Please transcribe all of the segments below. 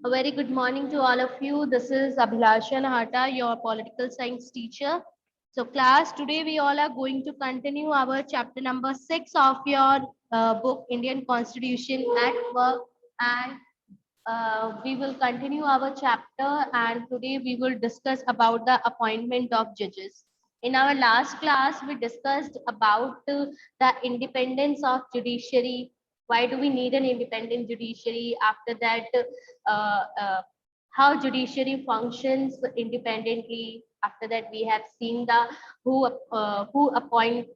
A very good morning to all of you. This is Abhilasha Nahata, your political science teacher. So class, today we all are going to continue our chapter number 6 of your book, Indian Constitution at Work. And we will continue our chapter, and today we will discuss about the appointment of judges. In our last class, we discussed about the independence of judiciary. Why do we need an independent judiciary? After that, uh, uh, how judiciary functions independently. After that, we have seen the who appoint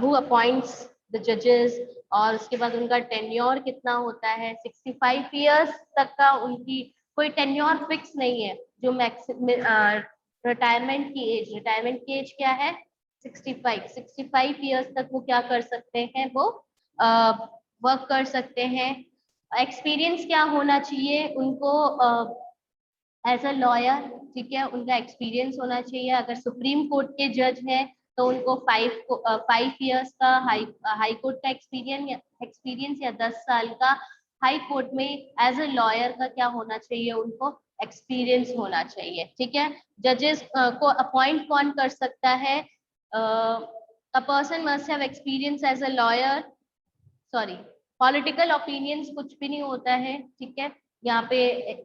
who appoints the judges, और उसके बाद उनका tenure कितना होता है, 65 years तक का उनकी कोई टेन्योर फिक्स नहीं है. जो रिटायरमेंट की एज क्या है, 65 ईयर्स तक वो क्या कर सकते हैं, वो वर्क कर सकते हैं. एक्सपीरियंस क्या होना चाहिए उनको एज अ लॉयर, ठीक है, उनका एक्सपीरियंस होना चाहिए. अगर सुप्रीम कोर्ट के जज हैं तो उनको 5 ईयर्स का हाई कोर्ट का एक्सपीरियंस या 10 साल का हाई कोर्ट में एज अ लॉयर का क्या होना चाहिए, उनको एक्सपीरियंस होना चाहिए. ठीक है. जजेस को अपॉइंट कौन कर सकता है? A person must have experience as a lawyer. Sorry, political opinions कुछ भी नहीं होता है. ठीक है. यहाँ पे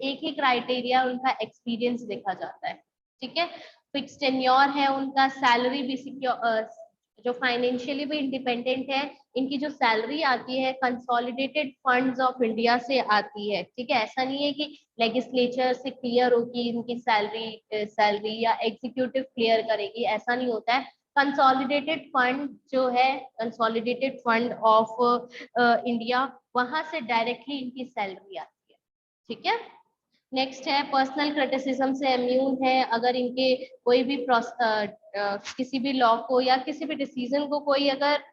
एक ही क्राइटेरिया, उनका एक्सपीरियंस देखा जाता है. ठीक है. फिक्स टेन्योर है उनका. सैलरी भी सिक्योर, जो फाइनेंशियली भी इंडिपेंडेंट है, इनकी जो सैलरी आती है कंसोलिडेटेड फंड्स ऑफ इंडिया से आती है. ठीक है. ऐसा नहीं है कि लेजिस्लेचर से क्लियर होगी इनकी सैलरी या एग्जीक्यूटिव क्लियर करेगी, ऐसा नहीं होता है. कंसोलिडेटेड फंड जो है, कंसोलिडेटेड फंड ऑफ इंडिया, वहां से डायरेक्टली इनकी सैलरी आती है. ठीक है. नेक्स्ट है पर्सनल क्रिटिसिज्म से इम्यून है. अगर इनके कोई भी किसी भी लॉ को या किसी भी डिसीजन को कोई अगर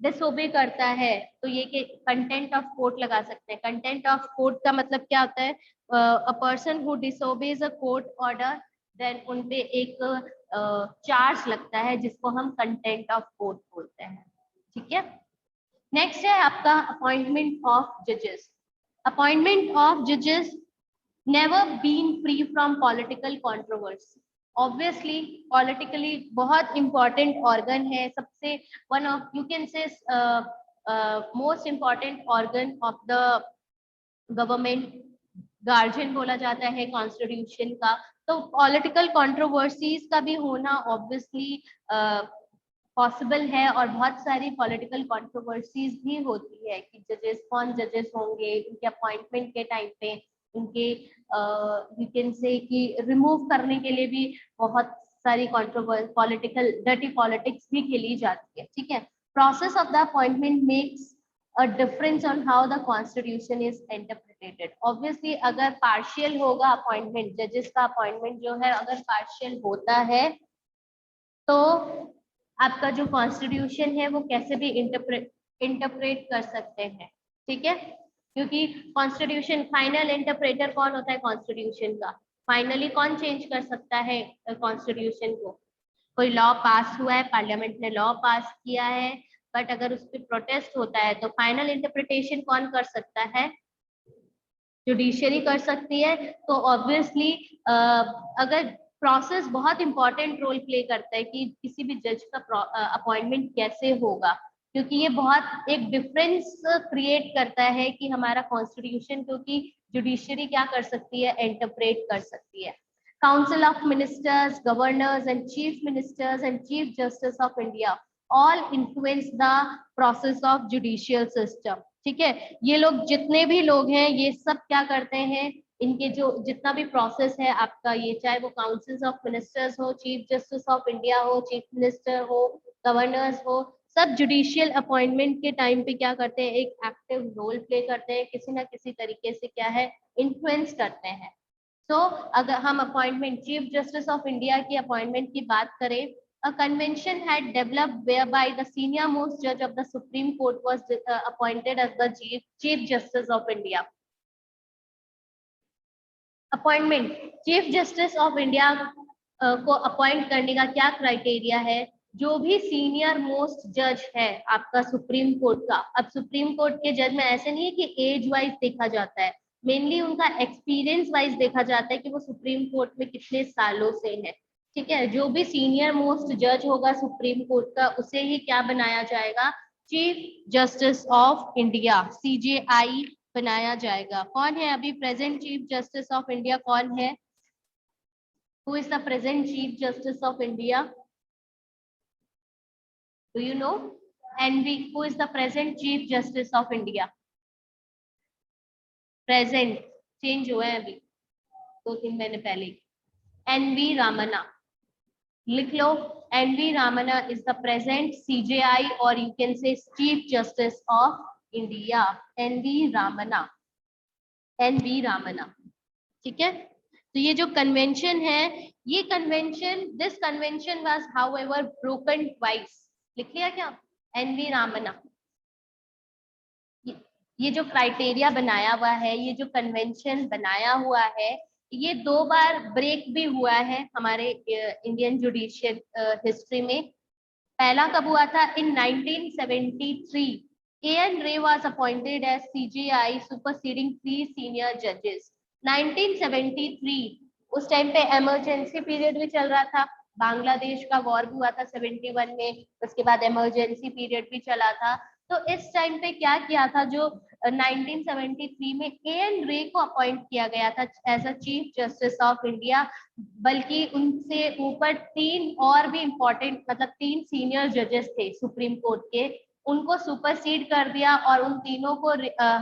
डिसओबे करता है तो ये कि कंटेंट ऑफ कोर्ट लगा सकते हैं. कंटेंट ऑफ कोर्ट का मतलब क्या होता है? A person who disobeys a court order, then उनपे एक चार्ज लगता है जिसको हम कंटेंट ऑफ कोर्ट बोलते हैं. ठीक है. नेक्स्ट है आपका अपॉइंटमेंट ऑफ जजेस. अपॉइंटमेंट ऑफ जजेस never been free from political controversy. Obviously, politically बहुत important organ है. सबसे one of, you can say, most important organ of the government. Guardian बोला जाता है कॉन्स्टिट्यूशन का. तो पॉलिटिकल कंट्रोवर्सीज का भी होना ऑब्वियसली पॉसिबल है, और बहुत सारी पॉलिटिकल कंट्रोवर्सीज भी होती है कि कौन जजेस होंगे, उनके अपॉइंटमेंट के टाइम पे उनके यू कैन से कि रिमूव करने के लिए भी बहुत सारी पॉलिटिकल डर्टी पॉलिटिक्स भी खेली जाती है. ठीक है. Process of the appointment makes a difference on how the constitution is interpreted. Obviously अगर पार्शियल होगा अपॉइंटमेंट, जजेस का अपॉइंटमेंट जो है अगर पार्शियल होता है तो आपका जो कॉन्स्टिट्यूशन है वो कैसे भी इंटरप्रेट कर सकते हैं. ठीक है. क्योंकि कॉन्स्टिट्यूशन फाइनल इंटरप्रेटर कौन होता है कॉन्स्टिट्यूशन का? फाइनली कौन चेंज कर सकता है कॉन्स्टिट्यूशन को? कोई लॉ पास हुआ है, पार्लियामेंट ने लॉ पास किया है, बट अगर उस पर प्रोटेस्ट होता है तो फाइनल इंटरप्रिटेशन कौन कर सकता है? जुडिशरी कर सकती है. तो ऑब्वियसली अगर प्रोसेस बहुत इंपॉर्टेंट रोल प्ले करता है कि किसी भी जज का अपॉइंटमेंट कैसे होगा, क्योंकि ये बहुत एक डिफरेंस क्रिएट करता है कि हमारा कॉन्स्टिट्यूशन, क्योंकि जुडिशरी क्या कर सकती है? इंटरप्रेट कर सकती है. Council of ministers, governors and chief ministers and chief justice of India all influence the process of judicial system. ठीक है. ये लोग जितने भी लोग हैं ये सब क्या करते हैं, इनके जो जितना भी प्रोसेस है आपका, ये चाहे वो काउंसिल्स ऑफ मिनिस्टर्स हो, चीफ जस्टिस ऑफ इंडिया हो, चीफ मिनिस्टर हो, गवर्नर्स हो, सब जुडिशियल अपॉइंटमेंट के टाइम पे क्या करते हैं? एक एक्टिव रोल प्ले करते हैं, किसी ना किसी तरीके से क्या है, इन्फ्लुएंस करते हैं. तो अगर हम appointment chief justice of India की अपॉइंटमेंट की बात करें, a convention had developed whereby the senior most judge of the Supreme Court was appointed as the chief justice of India. Appointment chief justice of India को appoint करने का क्या criteria है? जो भी सीनियर मोस्ट जज है आपका सुप्रीम कोर्ट का. अब सुप्रीम कोर्ट के जज में ऐसे नहीं है कि एज वाइज देखा जाता है. मेनली उनका एक्सपीरियंस वाइज देखा जाता है कि वो सुप्रीम कोर्ट में कितने सालों से है। ठीक है, जो भी सीनियर मोस्ट जज होगा सुप्रीम कोर्ट का, उसे ही क्या बनाया जाएगा, chief justice of India, CJI बनाया जाएगा। कौन है अभी present chief justice of India, कौन है? Who is the present chief justice of India? Do you know? NV, who is the present chief justice of India? Present, change हुआ है अभी 2-3 महीने पहले। NV रामन्ना, लिख लो। NV Ramana is the present CJI और you can say chief justice of India. NV Ramana, NV Ramanna. ठीक है, तो ये जो कन्वेंशन है, ये convention, this convention was however broken twice. लिख लिया क्या? NV रामन्ना, ये जो क्राइटेरिया बनाया हुआ है, ये जो कन्वेंशन बनाया हुआ है, ये 2 बार ब्रेक भी हुआ है हमारे इंडियन जुडिशियल हिस्ट्री में। पहला कब हुआ था? इन 1973 AN Ray was appointed as CJI superseding 3 senior judges। 1973, उस टाइम पे इमरजेंसी पीरियड भी चल रहा था, बांग्लादेश का वॉर भी हुआ था 71 में, उसके बाद इमरजेंसी पीरियड भी चला था। तो इस टाइम पे क्या किया था, जो 1973 में AN Ray को अपॉइंट किया गया था as a chief justice of India, बल्कि उनसे ऊपर 3 और भी इम्पोर्टेंट, मतलब 3 सीनियर जजेस थे सुप्रीम कोर्ट के, उनको सुपरसीड कर दिया और उन तीनों को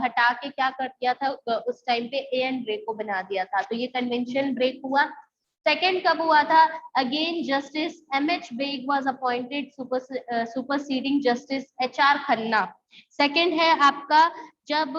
हटा के क्या कर दिया था, उस टाइम पे AN Ray को बना दिया था। तो ये कन्वेंशन ब्रेक हुआ। सेकेंड कब हुआ था? Again justice MH Beg was appointed superseding justice HR Khanna. Second है आपका, जब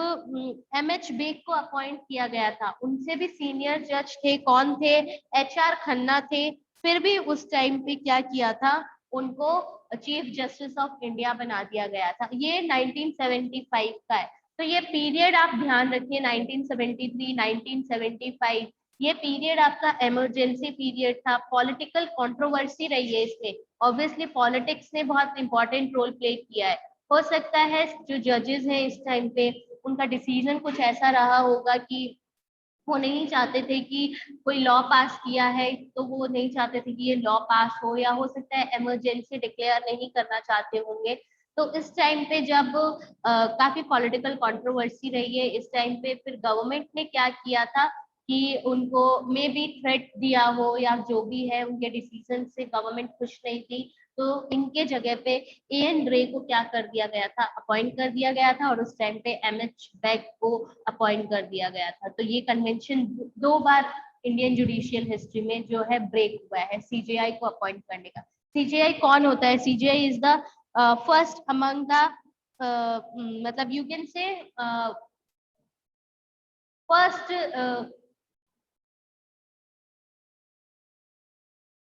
MH बेग को अपॉइंट किया गया था, उनसे भी सीनियर जज थे, कौन थे? HR खन्ना थे। फिर भी उस टाइम पे क्या किया था, उनको चीफ जस्टिस ऑफ इंडिया बना दिया गया था। ये 1975 का है। तो ये पीरियड आप ध्यान रखिए, 1973, 1975, ये पीरियड आपका इमरजेंसी पीरियड था। पॉलिटिकल कंट्रोवर्सी रही है इसमें, ऑब्वियसली पॉलिटिक्स ने बहुत इंपॉर्टेंट रोल प्ले किया है। हो सकता है जो जजेस हैं इस टाइम पे, उनका डिसीजन कुछ ऐसा रहा होगा कि वो नहीं चाहते थे कि कोई लॉ पास किया है, तो वो नहीं चाहते थे कि ये लॉ पास हो, या हो सकता है इमरजेंसी डिक्लेयर नहीं करना चाहते होंगे। तो इस टाइम पे जब काफी पॉलिटिकल कंट्रोवर्सी रही है, इस टाइम पे फिर गवर्नमेंट ने क्या किया था कि उनको मे बी थ्रेट दिया हो, या जो भी है, उनके डिसीजन से गवर्नमेंट खुश नहीं थी, तो इनके जगह पे AN Ray को क्या कर दिया गया था, अपॉइंट कर दिया गया था, और उस टाइम पे MH बेग को अपॉइंट कर दिया गया था। तो ये कन्वेंशन 2 बार इंडियन जुडिशियल हिस्ट्री में जो है ब्रेक हुआ है, CJI को अपॉइंट करने का। CJI कौन होता है? CJI is the first among the, मतलब you can say first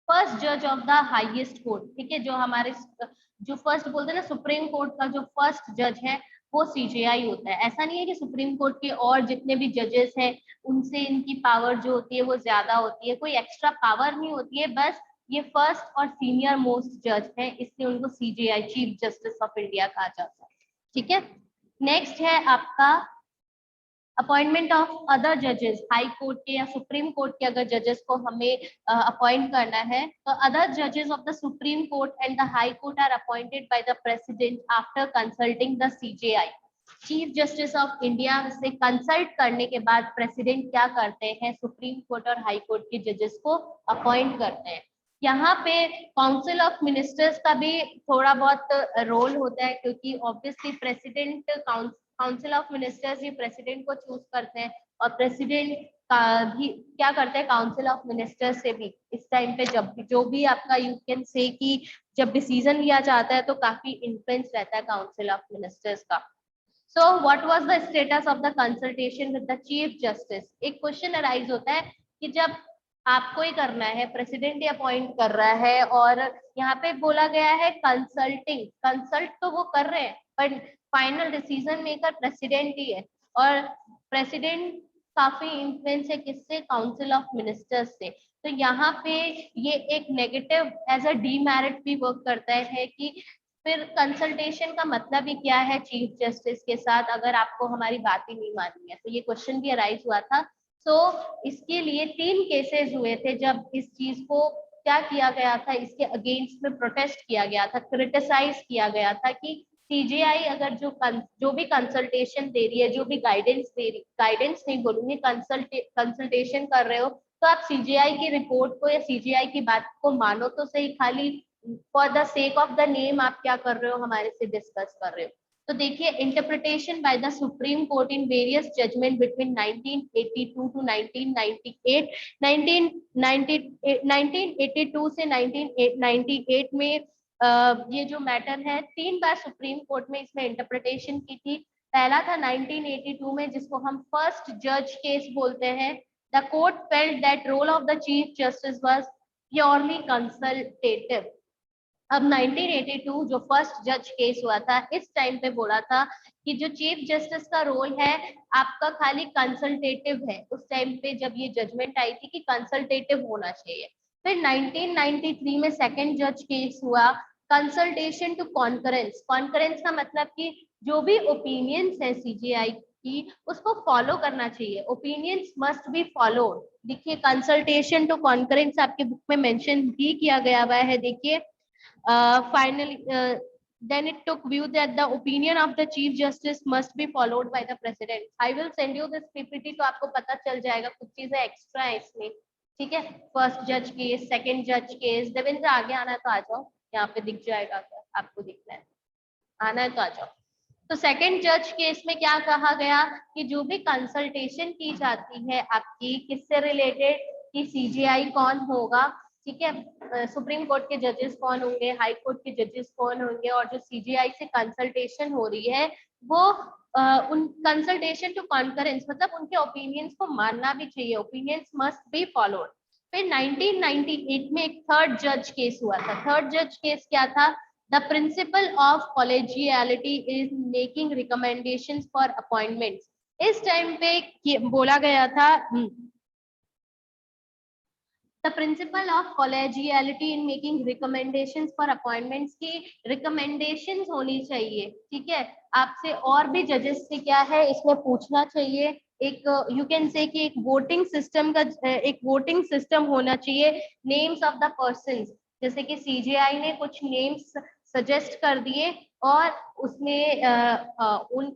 first जज ऑफ द हाईएस्ट कोर्ट। ठीक है, जो हमारे जो फर्स्ट बोलते हैं ना, सुप्रीम कोर्ट का जो फर्स्ट जज है वो CJI होता है। ऐसा नहीं है कि सुप्रीम कोर्ट के और जितने भी जजेस हैं उनसे इनकी पावर जो होती है वो ज्यादा होती है, कोई एक्स्ट्रा पावर नहीं होती है, बस ये फर्स्ट और सीनियर मोस्ट जज है, इसलिए उनको CJI chief justice of India कहा जाता है। ठीक है, नेक्स्ट है आपका अपॉइंटमेंट ऑफ अदर जजेस। हाई कोर्ट के या सुप्रीम कोर्ट के अगर जजेस को हमें अपॉइंट करना है, तो अदर जजेस of the Supreme Court and the High Court are appointed by the president after consulting the CJI। Chief justice of India से कंसल्ट करने के बाद प्रेसिडेंट क्या करते हैं, सुप्रीम कोर्ट और हाई कोर्ट के जजेस को अपॉइंट करते हैं। यहाँ पे काउंसिल ऑफ मिनिस्टर्स का भी थोड़ा बहुत रोल होता है, क्योंकि obviously president council of ministers he president को चूज करते हैं, और प्रेसिडेंट का भी क्या करते हैं, काउंसिल ऑफ मिनिस्टर्स से भी इस टाइम पे जब जो भी आपका यू कैन से कि जब डिसीजन लिया जाता है तो काफी इन्फ्लुएंस रहता है काउंसिल ऑफ मिनिस्टर्स का। So what was the status of the consultation with the chief justice? एक क्वेश्चन अराइज होता है कि जब आपको ही करना है, प्रेसिडेंट ही अपॉइंट कर रहा है, और यहाँ पे बोला गया है कंसल्टिंग, कंसल्ट तो वो कर रहे हैं पर फाइनल डिसीजन मेकर प्रेसिडेंट ही है, और प्रेसिडेंट काफी इन्फ्लुएंस है किससे, काउंसिल ऑफ मिनिस्टर्स से। तो यहाँ पे ये एक नेगेटिव एज अ डीमेरिट भी वर्क करता है कि फिर कंसल्टेशन का मतलब ही क्या है चीफ जस्टिस के साथ, अगर आपको हमारी बात ही नहीं माननी है। तो ये क्वेश्चन भी अराइज हुआ था। सो इसके लिए 3 केसेस हुए थे जब इस चीज को क्या किया गया था, इसके अगेंस्ट में प्रोटेस्ट किया गया था, क्रिटिसाइज किया गया था कि सीजीआई अगर जो भी कंसल्टेशन दे रही है, जो भी गाइडेंस दे रही, गाइडेंस नहीं बोलूंगी, कंसल्टेशन कर रहे हो, तो आप सीजीआई की रिपोर्ट को या सीजीआई की बात को मानो तो सही, खाली for the sake of the name आप क्या कर रहे हो, हमारे से डिस्कस कर रहे हो। तो देखिए, interpretation by the Supreme Court in various judgment between 1982 to 1998, 1982 से 1998 में ये जो मैटर है 3 बार सुप्रीम कोर्ट में इसमें इंटरप्रिटेशन की थी। पहला था 1982 में, जिसको हम फर्स्ट जज केस बोलते हैं। The court felt that role of the chief justice was purely consultative. अब 1982 जो फर्स्ट जज केस हुआ था, इस टाइम पे बोला था कि जो चीफ जस्टिस का रोल है आपका खाली कंसल्टेटिव है। उस टाइम पे जब ये जजमेंट आई थी कि कंसल्टेटिव होना चाहिए। फिर 1993 में सेकंड जज केस हुआ, कंसल्टेशन टू कॉन्करेंस। कॉन्करेंस का मतलब कि जो भी ओपिनियंस है सीजीआई की, उसको फॉलो करना चाहिए, ओपिनियंस मस्ट बी फॉलोड। देखिए, कंसल्टेशन टू कॉन्करेंस आपके बुक में मेंशन भी किया गया हुआ है। देखिए, finally, then it took view that the opinion of the chief justice must be followed by the president. I will send you this ppt, तो आपको पता चल जाएगा, कुछ चीजें एक्स्ट्रा है इसमें, ठीक है। फर्स्ट जज केस, सेकंड जज केस। देवेंद्र आगे आना है तो आ जाओ, यहाँ पे दिख जाएगा, अगर आपको दिखना है, आना है तो आ जाओ। तो सेकंड जज केस में क्या कहा गया कि जो भी कंसल्टेशन की जाती है आपकी, किससे रिलेटेड, कि सीजीआई कौन होगा, ठीक है, सुप्रीम कोर्ट के जजेस कौन होंगे, हाई कोर्ट के जजेस कौन होंगे, और जो सीजीआई से कंसल्टेशन हो रही है वो उन कंसल्टेशन टू कॉन्करेंस, मतलब उनके ओपिनियंस को मानना भी चाहिए, ओपिनियंस मस्ट बी फॉलोड। फिर 1998 में एक थर्ड जज केस हुआ था। थर्ड जज केस क्या था? The principle of collegiality is making recommendations for appointments. इस टाइम पे बोला गया था the principle of collegiality in making recommendations for appointments की recommendations होनी चाहिए, ठीक है। आपसे और भी जजेस से क्या है इसमें पूछना चाहिए, एक यू कैन से कि एक वोटिंग सिस्टम का, एक वोटिंग सिस्टम होना चाहिए नेम्स ऑफ द पर्सन्स। जैसे कि सीजीआई ने कुछ नेम्स सजेस्ट कर दिए और उसमें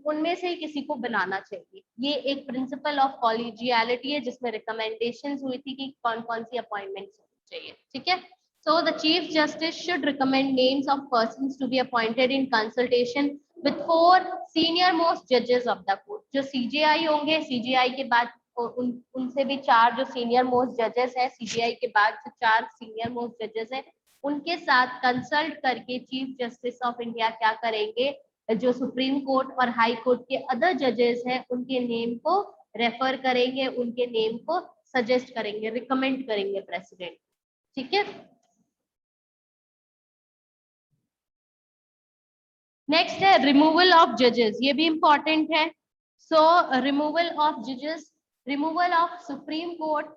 उनमें से किसी को बनाना चाहिए। ये एक प्रिंसिपल ऑफ कॉलेजियलिटी है जिसमें रिकमेंडेशंस हुई थी कि कौन कौन सी अपॉइंटमेंट्स होनी चाहिए, ठीक है। So the chief justice should recommend names of persons to be appointed in consultation with 4 senior most जजेस ऑफ द कोर्ट। जो सीजीआई होंगे, सीजीआई के बाद उनसे भी 4 जो सीनियर मोस्ट जजेस हैं, सीजीआई के बाद जो 4 सीनियर मोस्ट जजेस हैं, उनके साथ कंसल्ट करके चीफ जस्टिस ऑफ इंडिया क्या करेंगे, जो सुप्रीम कोर्ट और हाई कोर्ट के अदर जजेस हैं उनके नेम को रेफर करेंगे, उनके नेम को सजेस्ट करेंगे, रिकमेंड करेंगे प्रेसिडेंट, ठीक है। नेक्स्ट है रिमूवल ऑफ जजेस, ये भी इंपॉर्टेंट है। सो रिमूवल ऑफ जजेस, रिमूवल ऑफ सुप्रीम कोर्ट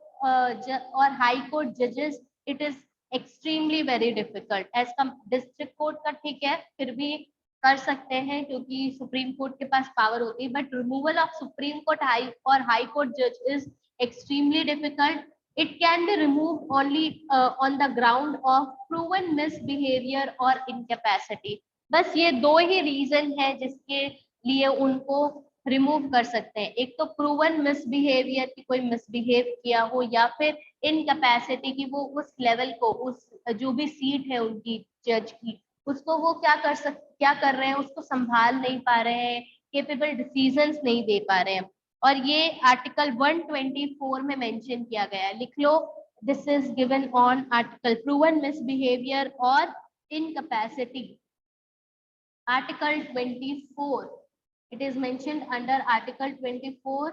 और हाई कोर्ट जजेस, it is extremely very difficult as कम डिस्ट्रिक्ट कोर्ट का, ठीक है, फिर भी कर सकते हैं क्योंकि सुप्रीम कोर्ट के पास पावर होती है, but removal of Supreme court high court जज is extremely difficult. It can be removed only on the ground of proven misbehavior or incapacity. बस ये 2 ही रीजन है जिसके लिए उनको रिमूव कर सकते हैं। एक तो प्रूवन मिसबिहेवियर की कोई मिसबिहेव किया हो, या फिर इनकैपेसिटी की वो उस लेवल को, उस जो भी सीट है उनकी जज की, उसको वो क्या कर रहे हैं, उसको संभाल नहीं पा रहे हैं, केपेबल डिसीजंस नहीं दे पा रहे हैं। और ये आर्टिकल 124 में मेंशन किया गया है, लिख लो, this is given on article proven misbehaviour और incapacity. Article 24, it is mentioned under article 24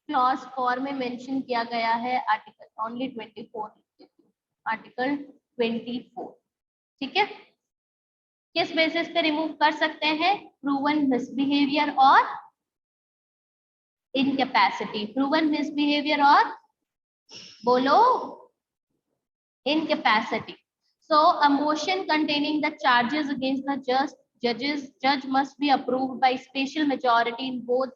clause 4 में मेंशन किया गया है, आर्टिकल ओनली 24, आर्टिकल 24, ठीक है। किस बेसिस पे रिमूव कर सकते हैं? प्रूवन मिसबिहेवियर और इनकैपेसिटी। प्रूवन मिसबिहेवियर और बोलो incapacity. So a motion containing the charges against the judge must be approved by special majority in both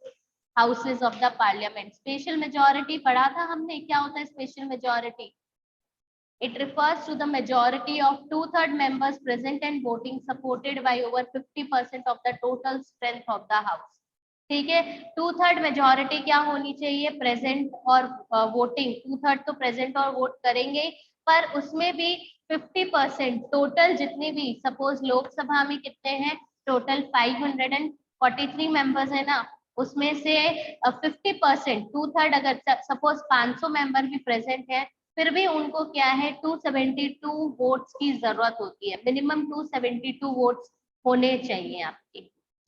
houses of the parliament. Special majority पढ़ा था हमने, क्या होता है special majority? It refers to the majority of 2/3 members present and voting supported by over 50% of the total strength of the house. ठीक है, 2/3 majority क्या होनी चाहिए? प्रेजेंट और वोटिंग, 2/3 तो प्रेजेंट और वोट करेंगे, पर उसमें भी 50% टोटल जितने भी, सपोज लोकसभा में कितने हैं टोटल 543 मेंबर्स है ना, उसमें से 50% 2/3 अगर सपोज 500 मेंबर भी प्रेजेंट है, फिर भी उनको क्या है 272 वोट्स की जरूरत होती है, मिनिमम 272 वोट्स होने चाहिए आपके,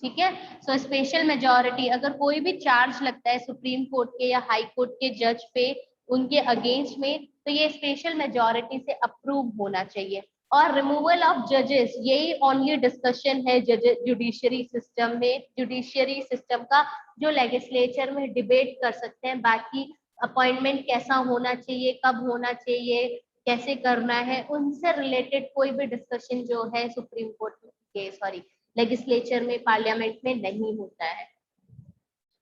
ठीक है। सो स्पेशल मेजोरिटी, अगर कोई भी चार्ज लगता है सुप्रीम कोर्ट के या हाई कोर्ट के जज पे उनके अगेंस्ट में, तो ये स्पेशल मेजोरिटी से अप्रूव होना चाहिए। और रिमूवल ऑफ जजेस, यही ओनली डिस्कशन है जुडिशरी सिस्टम में, जुडिशरी सिस्टम का जो लेजिस्लेचर में डिबेट कर सकते हैं, बाकी अपॉइंटमेंट कैसा होना चाहिए, कब होना चाहिए, कैसे करना है, उनसे रिलेटेड कोई भी डिस्कशन जो है सुप्रीम कोर्ट के लेजिस्लेचर में, पार्लियामेंट में नहीं होता है।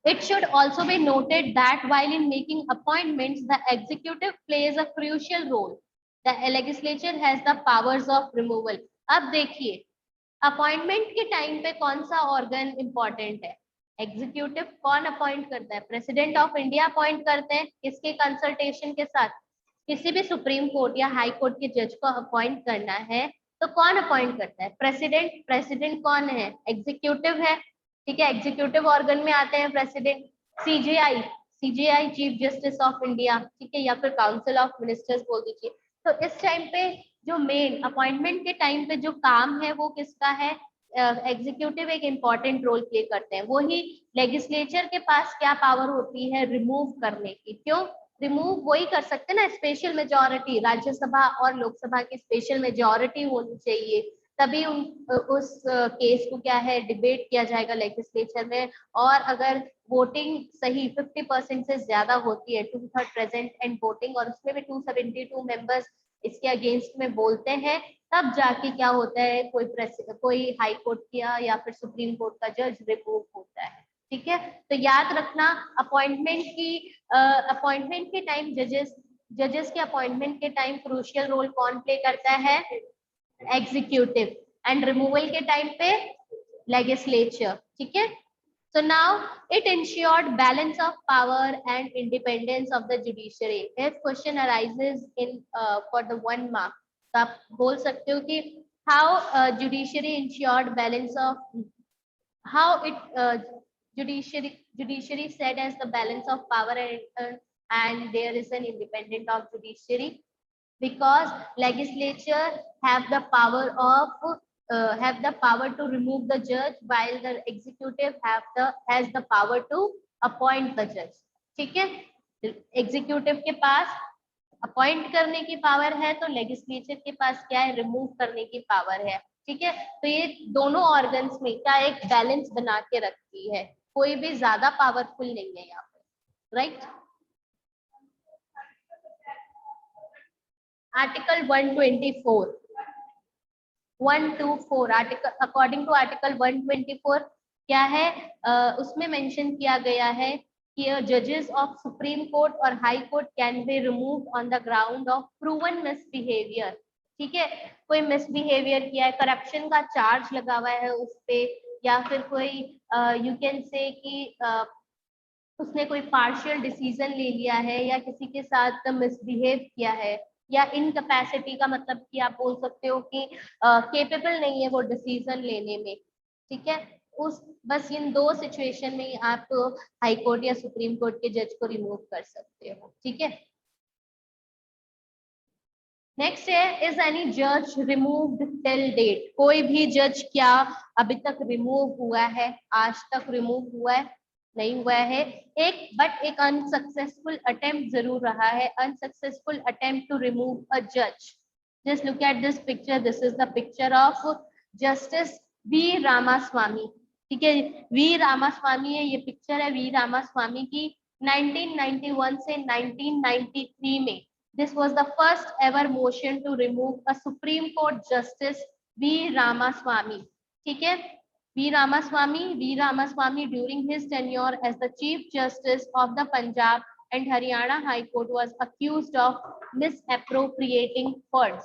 It should also be noted that while in making appointments, the executive plays a crucial role. The legislature has the powers of removal. अब देखिए, अपॉइंटमेंट के टाइम पे कौन सा ऑर्गन इंपॉर्टेंट है? एग्जीक्यूटिव कौन अपॉइंट करता है? प्रेसिडेंट ऑफ इंडिया अपॉइंट करते हैं, किसके कंसल्टेशन के साथ? किसी भी सुप्रीम कोर्ट या हाई कोर्ट के जज को अपॉइंट करना है तो कौन अपॉइंट करता है? प्रेसिडेंट। प्रेसिडेंट कौन है? एग्जीक्यूटिव है, ठीक है, एग्जीक्यूटिव ऑर्गन में आते हैं president. CJI, CJI chief justice of India, ठीक है, या फिर काउंसिल ऑफ मिनिस्टर्स बोल दीजिए। तो इस टाइम पे जो मेन अपॉइंटमेंट के टाइम पे जो काम है वो किसका है? एग्जीक्यूटिव एक इम्पॉर्टेंट रोल प्ले करते हैं। वही लेजिस्लेचर के पास क्या पावर होती है? रिमूव करने की। क्यों रिमूव? वही कर सकते हैं ना, स्पेशल मेजोरिटी, राज्यसभा और लोकसभा की स्पेशल मेजोरिटी होनी चाहिए, तभी उस केस को क्या है डिबेट किया जाएगा लेजिस्लेचर में। और अगर वोटिंग सही 50% से ज्यादा होती है, 2/3 प्रेजेंट एंड वोटिंग, और उसमें भी 272 मेंबर्स इसके अगेंस्ट में बोलते हैं, तब जाके क्या होता है, कोई हाई कोर्ट किया या फिर सुप्रीम कोर्ट का जज रिमूव होता है, ठीक है। तो याद रखना, अपॉइंटमेंट के टाइम जजेस के अपॉइंटमेंट के टाइम क्रूशियल रोल कौन प्ले करता है? एग्जीक्यूटिव। एंड रिमूवल के टाइम पे लेजिस्लेचर, ठीक है। So now it ensured balance of power and independence of the judiciary. If question arises in for the 1 mark, तो आप बोल सकते हो कि how judiciary ensured balance of, how it judiciary said as the balance of power and there is an independent of judiciary, because legislature have the power to remove the judge, while the executive has the power to appoint the judge, ठीक है। Executive के पास appoint करने की power है, तो legislature के पास क्या है? रिमूव करने की पावर है, ठीक है। तो ये दोनों ऑर्गन्स में क्या एक बैलेंस बना के रखती है, कोई भी ज्यादा पावरफुल नहीं है यहाँ पे, right. Article 124 article, according to article 124 क्या है? उसमें मेंशन किया गया है कि जजेस ऑफ सुप्रीम कोर्ट और High court can be remove on the ground of proven misbehaviour, ठीक है। कोई मिसबिहेवियर किया है, करप्शन का चार्ज लगा हुआ है उस पे, या फिर कोई यू कैन से कि उसने कोई पार्शियल डिसीजन ले लिया है, या किसी के साथ मिसबिहेव किया है, या इनकैपेसिटी का मतलब कि आप बोल सकते हो कि केपेबल नहीं है वो डिसीजन लेने में, ठीक है। बस इन दो सिचुएशन में आप हाई कोर्ट या सुप्रीम कोर्ट के जज को रिमूव कर सकते हो, ठीक है। नेक्स्ट है, इज एनी जज रिमूव्ड टिल डेट? कोई भी जज क्या अभी तक रिमूव हुआ है? आज तक रिमूव हुआ है? नहीं हुआ है। एक अनसक्सेसफुल अटेम्प्ट जरूर रहा है, unsuccessful attempt to remove a जज। Just look at this picture, this is the picture of justice V Ramaswamy, ठीक है। वी रामास्वामी है, ये पिक्चर है वी रामास्वामी की। 1991 से 1993 में This was the first ever motion to remove a Supreme Court Justice V. Ramaswamy. ठीक है, V. Ramaswamy during his tenure as the Chief Justice of the Punjab and Haryana High Court was accused of misappropriating funds.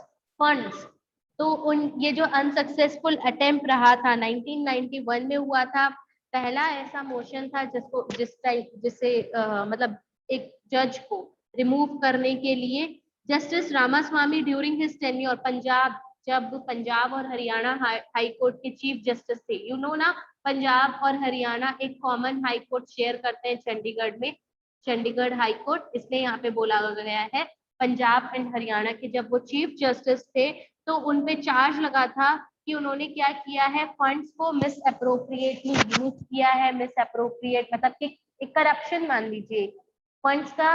तो ये जो unsuccessful attempt रहा था 1991 में हुआ था, पहला ऐसा मोशन था जिसे मतलब एक जज को रिमूव करने के लिए justice Ramaswami during his tenure जब पंजाब और हरियाणा हाई कोर्ट के चीफ जस्टिस थे। यू नो ना, पंजाब और हरियाणा एक कॉमन हाई कोर्ट शेयर करते हैं चंडीगढ़ में, चंडीगढ़ हाई कोर्ट, इसलिए यहाँ पे बोला गया है पंजाब एंड हरियाणा के जब वो चीफ जस्टिस थे तो उन पे चार्ज लगा था कि उन्होंने क्या किया है, फंड्स को मिस अप्रोप्रिएटली यूज किया है। मिस अप्रोप्रिएट मतलब कि एक करप्शन मान लीजिए, फंड्स का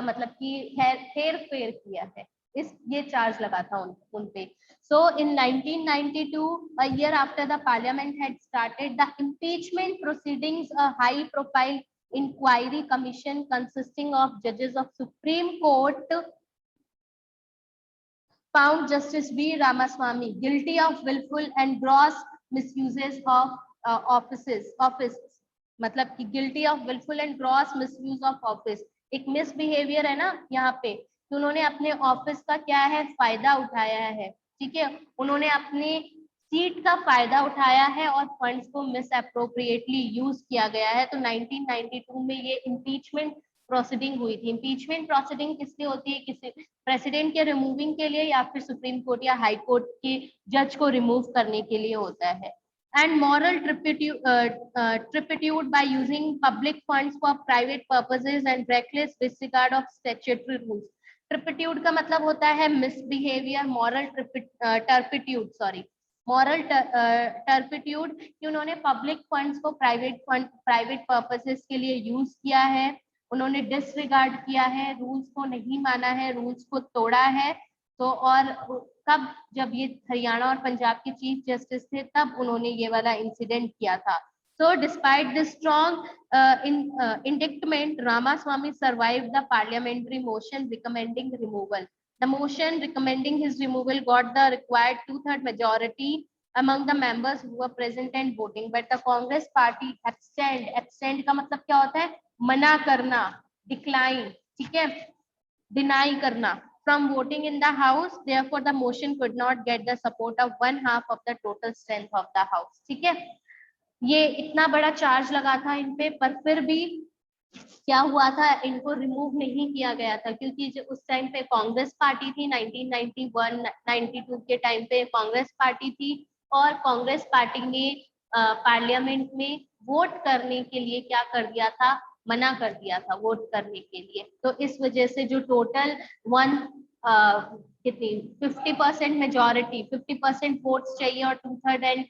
मतलब कि हेर फेर किया है, ये चार्ज लगा था उन पे। So in 1992, a year after the parliament had started the impeachment proceedings, a high profile inquiry commission consisting of judges of Supreme Court found Justice V. Ramaswamy guilty of willful and gross misuses of office, मतलब कि guilty of willful and gross misuse of office। एक misbehaviour है ना यहाँ पे, तो उन्होंने अपने ऑफिस का क्या है, फायदा उठाया है। ठीक है, उन्होंने अपने सीट का फायदा उठाया है और फंड्स को मिस अप्रोप्रिएटली यूज किया गया है। तो 1992 में ये इम्पीचमेंट प्रोसीडिंग हुई थी। इम्पीचमेंट प्रोसीडिंग किस लिए होती है, किसी प्रेसिडेंट के रिमूविंग के लिए या फिर सुप्रीम कोर्ट या हाई कोर्ट के जज को रिमूव करने के लिए होता है। And moral turpitude by using public funds for private purposes and reckless disregard of statutory rules। turpitude का मतलब होता है misbehavior, moral turpitude कि उन्होंने पब्लिक फंड्स को प्राइवेट पर्पसेस के लिए यूज किया है, उन्होंने डिसरिगार्ड किया है, रूल्स को नहीं माना है, रूल्स को तोड़ा है। तो और कब, जब ये हरियाणा और पंजाब के चीफ जस्टिस थे तब उन्होंने ये वाला इंसिडेंट किया था। So despite this strong indictment, Ramaswamy survived the parliamentary motion recommending removal. The motion recommending his removal got the required 2/3 majority among the members who were present and voting, but the Congress party abstained। abstained का मतलब क्या होता है, मना करना, decline, ठीक है, deny करना from voting in the house, therefore the motion could not get the support of 1/2 of the total strength of the house। ठीक है, ये इतना बड़ा चार्ज लगा था इन पे, पर फिर भी क्या हुआ था, इनको रिमूव नहीं किया गया था क्योंकि जो उस टाइम पे कांग्रेस पार्टी थी, 1991-92 के टाइम पे कांग्रेस पार्टी थी और कांग्रेस पार्टी ने पार्लियामेंट में वोट करने के लिए क्या कर दिया था, मना कर दिया था वोट करने के लिए। तो इस वजह से जो टोटल कितनी 50% मेजोरिटी, 50% वोट्स चाहिए और 2/3 एंड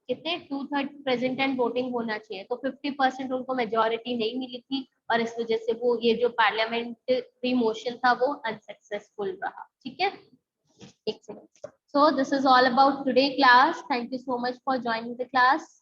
कितने 2/3 प्रेजेंट एंड वोटिंग होना चाहिए, तो 50% उनको मेजोरिटी नहीं मिली थी और इस वजह से वो ये जो पार्लियामेंट्री मोशन था वो अनसक्सेसफुल रहा। ठीक है, एक second. So this is all about today class. Thank you so much for joining the class.